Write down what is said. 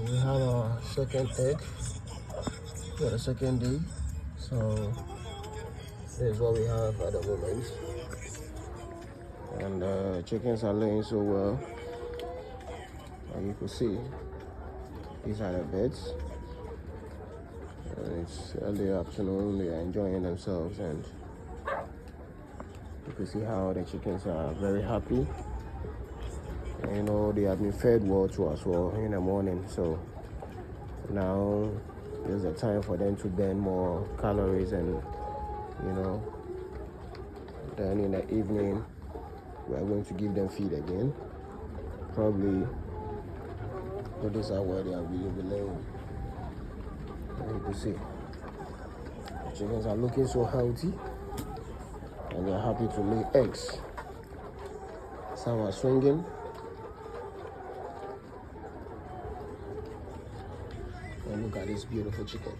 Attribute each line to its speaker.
Speaker 1: We have our second egg for the second day. So this is what we have at the moment. And chickens are laying so well. And you can see these are the beds. It's early afternoon, they are enjoying themselves, and you can see how the chickens are very happy. And, you know, they have been fed well too as well in the morning, so now is the time for them to burn more calories, and you know, then in the evening we are going to give them feed again. Probably this is where they are really laying. And you can see the chickens are looking so healthy and they're happy to lay eggs. Some are swinging. And look at this beautiful chicken.